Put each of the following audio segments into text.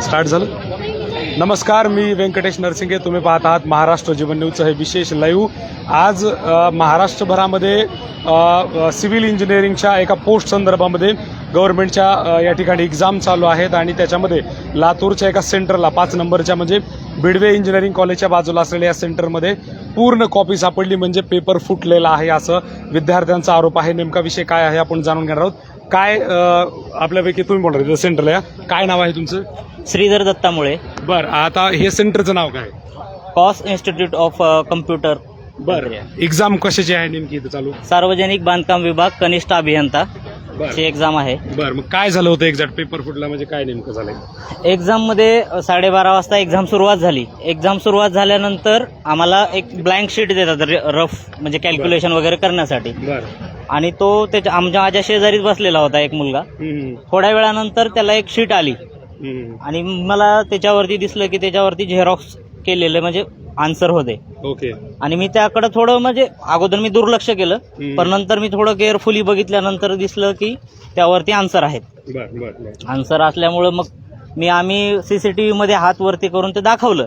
Start झालं. नमस्कार, मी व्यंकटेश नरसिंगे. तुम्ही पाहत आहात महाराष्ट्र जीवन न्यूजचं हे विशेष लाईव्ह. आज महाराष्ट्रभरामध्ये सिव्हिल इंजिनिअरिंगच्या एका पोस्ट संदर्भामध्ये गव्हर्नमेंटच्या या ठिकाणी एक्झाम चालू आहेत आणि त्याच्यामध्ये लातूरच्या एका सेंटरला 5 नंबरच्या म्हणजे बिडवे इंजिनिअरिंग कॉलेजच्या बाजूला असलेल्या या सेंटरमध्ये पूर्ण कॉपी सापडली, म्हणजे पेपर फुटलेला आहे असं विद्यार्थ्यांचा आरोप आहे. नेमका विषय काय आहे आपण जाणून घेणार आहोत. काय आपल्यापैकी तुम्ही बोलणार तिथं सेंटरला या, काय नाव आहे तुमचं? श्रीधर दत्तामुळे. बरं, आता हे सेंटरचं नाव काय? Cos institute of computer. बरं, एक्झाम कशाची आहे नेमकी इथं चालू? सार्वजनिक बांधकाम विभाग कनिष्ठ अभियंता ची एक्झाम आहे. बरं, मग काय झालं होतं एक्झॅक्ट? पेपर फुटला म्हणजे काय नेमकं झालंय? एक्झाम मध्ये 12:30 वाजता एक्झाम सुरुवात झाली. एक्झाम सुरुवात झाल्यानंतर आम्हाला एक ब्लँक शीट देतात रफ, म्हणजे कॅल्क्युलेशन वगैरे करण्यासाठी. बरं. आणि तो त्याच्या माझ्या शेजारीच बसलेला होता एक मुलगा. थोड्या वेळानंतर त्याला एक शीट आली आणि मला त्याच्यावरती दिसलं की त्याच्यावरती झेरॉक्स केलेले म्हणजे आन्सर होते. ओके. आणि मी त्याकडे थोडं म्हणजे अगोदर मी दुर्लक्ष केलं, पण नंतर मी थोडं केअरफुली बघितल्यानंतर दिसलं की त्यावरती आन्सर आहेत. आन्सर असल्यामुळं मग आम्ही सीसीटीव्ही मध्ये हात वरती करून ते दाखवलं,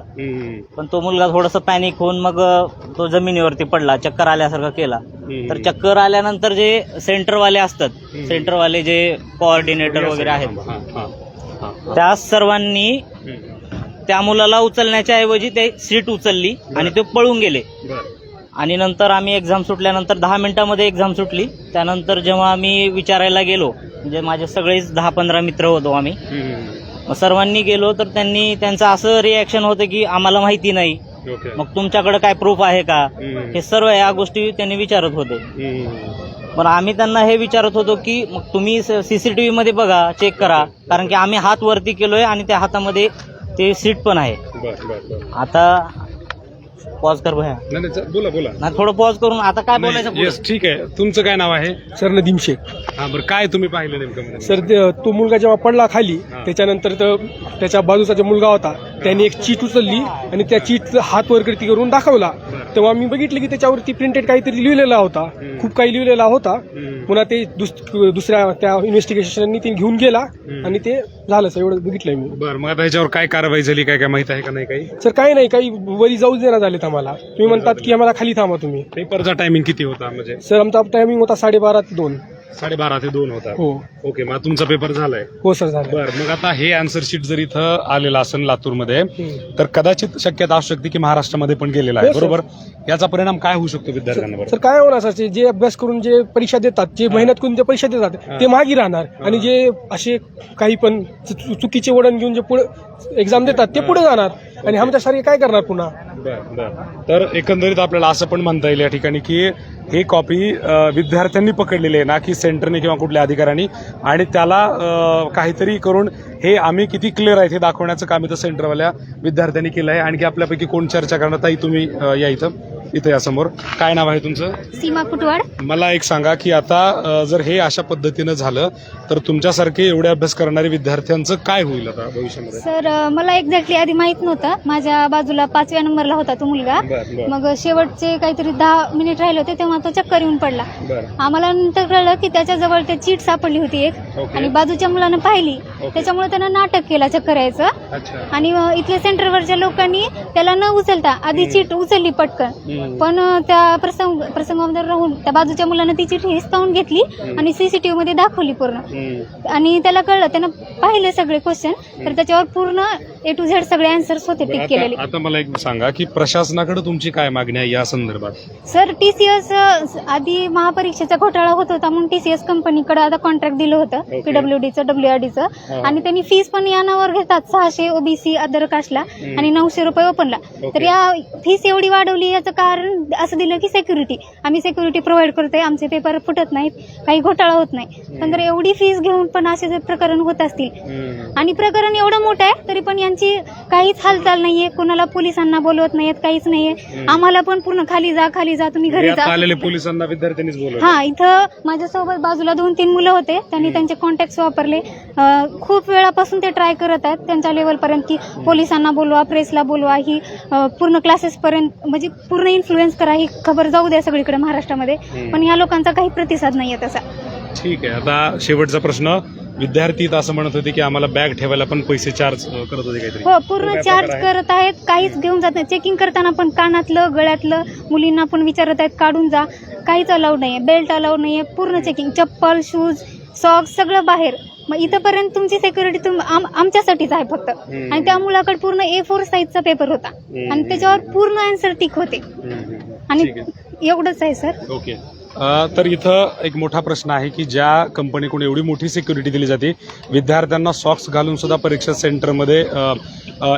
पण तो मुलगा थोडासा पॅनिक होऊन मग तो जमिनीवरती पडला, चक्कर आल्यासारखं केला. तर चक्कर आल्यानंतर जे सेंटरवाले असतात, सेंटरवाले जे कोऑर्डिनेटर वगैरे आहेत, त्या सर्वांनी त्या मुलाला उचलण्याच्या ऐवजी ते सीट उचलली आणि ते पळून गेले. आणि नंतर आम्ही एक्झाम सुटल्यानंतर 10 मिनिटांमध्ये एक्झाम सुटली. त्यानंतर जेव्हा आम्ही विचारायला गेलो, म्हणजे माझे सगळेच 10-15 मित्र होतो आम्ही, सर्वांनी गेलो तर त्यांचं असं रिॲक्शन होतं की आम्हाला माहिती नाही, मग तुमच्याकडे काय प्रूफ आहे का, हे सर्व या गोष्टी त्यांनी विचारत होते. पण आम्ही त्यांना हे विचारत होतो की मग तुम्ही सीसीटीव्ही मध्ये बघा, चेक करा, कारण की आम्ही हात वरती केलोय आणि त्या हातामध्ये ते सीट पण आहे. आता पॉज कर भया. बोला. थोडं पॉज करून आता काय बोलायचं? येस, ठीक आहे. तुमचं काय नाव आहे? सर नदीम शेख. हा, बरं, काय तुम्ही पाहिलं नेमकं? सर तो मुलगा जेव्हा पडला खाली, त्याच्यानंतर त्याच्या बाजूचा जो मुलगा होता त्याने एक चीट उचलली आणि त्या चीट हात वरती करून दाखवला. तेव्हा मी बघितलं की त्याच्यावरती प्रिंटेड काहीतरी लिहिलेला होता, खूप काही लिहिलेला होता. पुन्हा ते दुसऱ्या त्या इन्व्हेस्टिगेशननी ते घेऊन गेला आणि ते झालं सर, एवढं बघितलंय मी. बरं, मग आता ह्याच्यावर काय कारवाई झाली, काय माहित आहे का नाही? काही सर काही नाही, काही वरी जाऊ देणार झालेत आम्हाला. तुम्ही म्हणतात की आम्हाला खाली थांबा तुम्ही. पेपरचा टायमिंग किती होता? म्हणजे सर आमचा टायमिंग होता 12:30 ते 2. 12:30 ते 2 होता. हो. ओके, मग तुमचा पेपर झालाय? हो सर, झालं. बरं, मग आता हे आन्सर शीट जर इथं आलेलं असेल लातूरमध्ये, तर कदाचित शक्यता असू शकते की महाराष्ट्रामध्ये पण गेलेला आहे, बरोबर? याचा परिणाम काय होऊ शकतो विद्यार्थ्यांवर? सर काय होणार सर, जे अभ्यास करून जे परीक्षा देतात, जे मेहनत करून जे परीक्षा देतात ते मागे राहणार, आणि जे असे काही पण चुकीचे वळण घेऊन जे पुढे एक्झाम देतात ते पुढे जाणार, आणि आमच्यासारखे काय करणार पुन्हा? तर एकंदरीत आपल्याला असं पण म्हणता येईल या ठिकाणी की हे कॉपी विद्यार्थ्यांनी पकडलेली आहे ना की सेंटरने किंवा कुठल्या अधिकाऱ्यांनी, आणि त्याला काहीतरी करून हे आम्ही किती क्लिअर आहे हे दाखवण्याचं काम इथं सेंटरवाल्या विद्यार्थ्यांनी केलं आहे. आणखी आपल्यापैकी कोण चर्चा करणार? ताई, तुम्ही या इथं या समोर. काय नाव आहे तुमचं? सीमा कुटवाड. मला एक सांगा की आता जर हे अशा पद्धतीनं झालं तर तुमच्यासारखे एवढे अभ्यास करणारे विद्यार्थ्यांचं काय होईल आता भविष्यामध्ये? सर मला एक्झॅक्टली आधी माहित नव्हतं. माझ्या बाजूला 5व्या नंबरला होता तो मुलगा. मग शेवटचे काहीतरी 10 मिनिट राहिले होते तेव्हा तो चक्कर येऊन पडला. आम्हाला नंतर कळलं की त्याच्याजवळ ते चीट सापडली होती एक, आणि बाजूच्या मुलानं पाहिली, त्याच्यामुळे त्यानं नाटक केला चक्कर यायचं. आणि इथल्या सेंटरवरच्या लोकांनी त्याला न उचलता आधी चीट उचलली पटकन, पण त्या प्रसंगामध्ये राहून त्या बाजूच्या मुलानं ती चिठ्ठी हिसकावून घेतली आणि सीसीटीव्ही मध्ये दाखवली पूर्ण. आणि त्याला कळलं, त्यानं पाहिले सगळे क्वेश्चन, तर त्याच्यावर पूर्ण A to Z सगळे आन्सर्स होते टिक केलेले. आता मला एक सांगा की प्रशासनाकडे तुमची काय मागणी आहे या संदर्भात? सर TCS आधी महापरीक्षेचा घोटाळा होत होता म्हणून TCS कंपनीकडे आता कॉन्ट्रॅक्ट दिलं होतं PWDचं WRDचं, आणि त्यांनी फीस पण या नावावर घेतात 600 OBC अदर कास्टला आणि 900 रुपये ओपनला. तर या फीस एवढी वाढवली याचं कारण असं दिलं की सिक्युरिटी, आम्ही सिक्युरिटी प्रोव्हाइड करतोय, आमचे पेपर फुटत नाहीत, काही घोटाळा होत नाही. पण जर एवढी फीस घेऊन पण असे जर प्रकरण होत असतील, आणि प्रकरण एवढं मोठं आहे तरी पण यांची काहीच हालचाल नाहीये, कोणाला पोलिसांना बोलवत नाहीत, काहीच नाहीये. आम्हाला पण पूर्ण खाली जा तुम्ही घरी जा. आलेले पोलिसांना विद्यार्थ्यांनीच बोलवलं. हा, इथं माझ्यासोबत बाजूला 2-3 मुलं होते, त्यांनी त्यांचे कॉन्टॅक्ट वापरले. खूप वेळापासून ते ट्राय करत आहेत त्यांच्या लेवलपर्यंत की पोलिसांना बोलवा, प्रेसला बोलवा, ही पूर्ण क्लासेस पर्यंत म्हणजे पूर्ण इन्फ्लुएन्स करा, ही खबर जाऊ द्या सगळीकडे महाराष्ट्रामध्ये. पण या लोकांचा काही प्रतिसाद नाहीये तसा. ठीक आहे. आता शेवटचा प्रश्न, विद्यार्थी तर असं म्हणत होते की आम्हाला बॅग ठेवायला पण पैसे चार्ज करत होते काहीतरी. हो, पूर्ण काय चार्ज प्रकार आहे? करत आहेत. काहीच घेऊन जात नाही. चेकिंग करताना पण कानातलं, गळ्यातलं मुलींना पण विचारत आहेत काढून जा. काहीच अलाउड नाहीये. बेल्ट अलाउड नाहीये. पूर्ण चेकिंग, चप्पल, शूज, सॉक्स सगळं बाहेर. मग इथंपर्यंत तुमची सिक्युरिटी आमच्यासाठीच आहे फक्त. आणि त्या मुलाकडे पूर्ण A4 साईजचा पेपर होता आणि त्याच्यावर पूर्ण आन्सर टिक होते. आणि ठीक आहे. एवढंच आहे सर. ओके. तर इथं एक मोठा प्रश्न आहे की ज्या कंपनीकडून एवढी मोठी सिक्युरिटी दिली जाते, विद्यार्थ्यांना सॉक्स घालून सुद्धा परीक्षा सेंटरमध्ये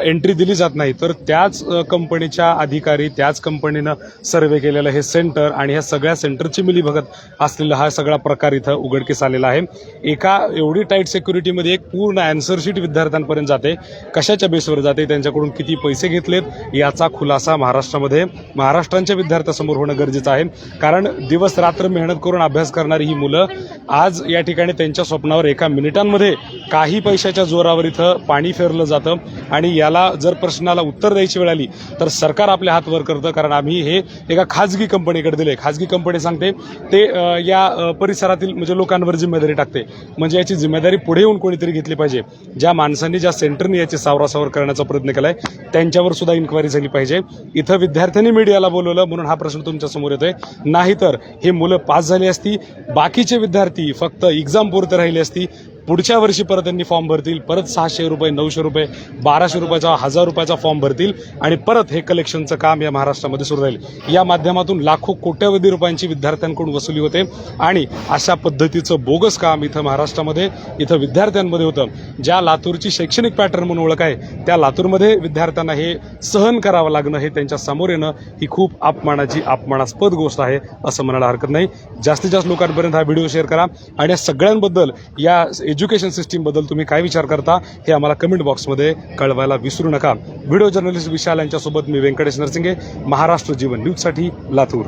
एंट्री दिली जात नाही, तर त्याच कंपनीच्या अधिकारी, त्याच कंपनीनं सर्व्हे केलेलं हे सेंटर आणि ह्या सगळ्या सेंटरची मिलीभगत असलेला हा सगळा प्रकार इथं उघडकीस आलेला आहे. एका एवढी टाईट सिक्युरिटीमध्ये एक पूर्ण आन्सर शीट विद्यार्थ्यांपर्यंत जाते. कशाच्या बेसवर जाते, त्यांच्याकडून किती पैसे घेतलेत याचा खुलासा महाराष्ट्राच्या विद्यार्थ्यासमोर होणं गरजेचं आहे. कारण दिवस रात्र मेहनत करून अभ्यास करणारी ही मुलं आज या ठिकाणी त्यांच्या स्वप्नावर एका मिनिटांमध्ये काही पैशाच्या जोरावर इथं पाणी फेरलं जातं. आणि याला जर प्रश्नाला उत्तर द्यायची वेळ आली तर सरकार आपले हात वर करतं. कारण आम्ही हे एका खाजगी कंपनीकडे दिले. खाजगी कंपनी सांगते ते या परिसरातील म्हणजे लोकांवर जिम्मेदारी टाकते. म्हणजे याची जिम्मेदारी पुढे येऊन कोणीतरी घेतली पाहिजे. ज्या माणसांनी, ज्या सेंटरने याची सावरासावर करण्याचा प्रयत्न केलाय त्यांच्यावर सुद्धा इन्क्वायरी झाली पाहिजे. इथं विद्यार्थ्यांनी मीडियाला बोलवलं म्हणून हा प्रश्न तुमच्या समोर येतोय. नाहीतर हे मुलं पास झाली असती, बाकीचे विद्यार्थी फक्त एक्झाम पुरते राहिले असती. पुढच्या वर्षी परत त्यांनी फॉर्म भरतील, परत 600 रुपये, 900 रुपये, 1200 रुपयाचा, 1000 रुपयाचा फॉर्म भरतील आणि परत हे कलेक्शनचं काम या महाराष्ट्रामध्ये सुरू राहील. या माध्यमातून लाखो कोट्यवधी रुपयांची विद्यार्थ्यांकडून वसुली होते आणि अशा पद्धतीचं बोगस काम इथं महाराष्ट्रामध्ये, इथं विद्यार्थ्यांमध्ये होतं. ज्या लातूरची शैक्षणिक पॅटर्न म्हणून ओळख आहे, त्या लातूरमध्ये विद्यार्थ्यांना हे सहन करावं लागणं, हे त्यांच्या समोर येणं ही खूप अपमानास्पद गोष्ट आहे असं म्हणायला हरकत नाही. जास्तीत जास्त लोकांपर्यंत हा व्हिडिओ शेअर करा आणि या सगळ्यांबद्दल, या एज्युकेशन सिस्टीमबद्दल तुम्ही काय विचार करता हे आम्हाला कमेंट बॉक्समध्ये कळवायला विसरू नका. व्हिडिओ जर्नलिस्ट विशाल यांच्यासोबत मी व्यंकटेश नरसिंगे, महाराष्ट्र जीवन न्यूजसाठी लातूर.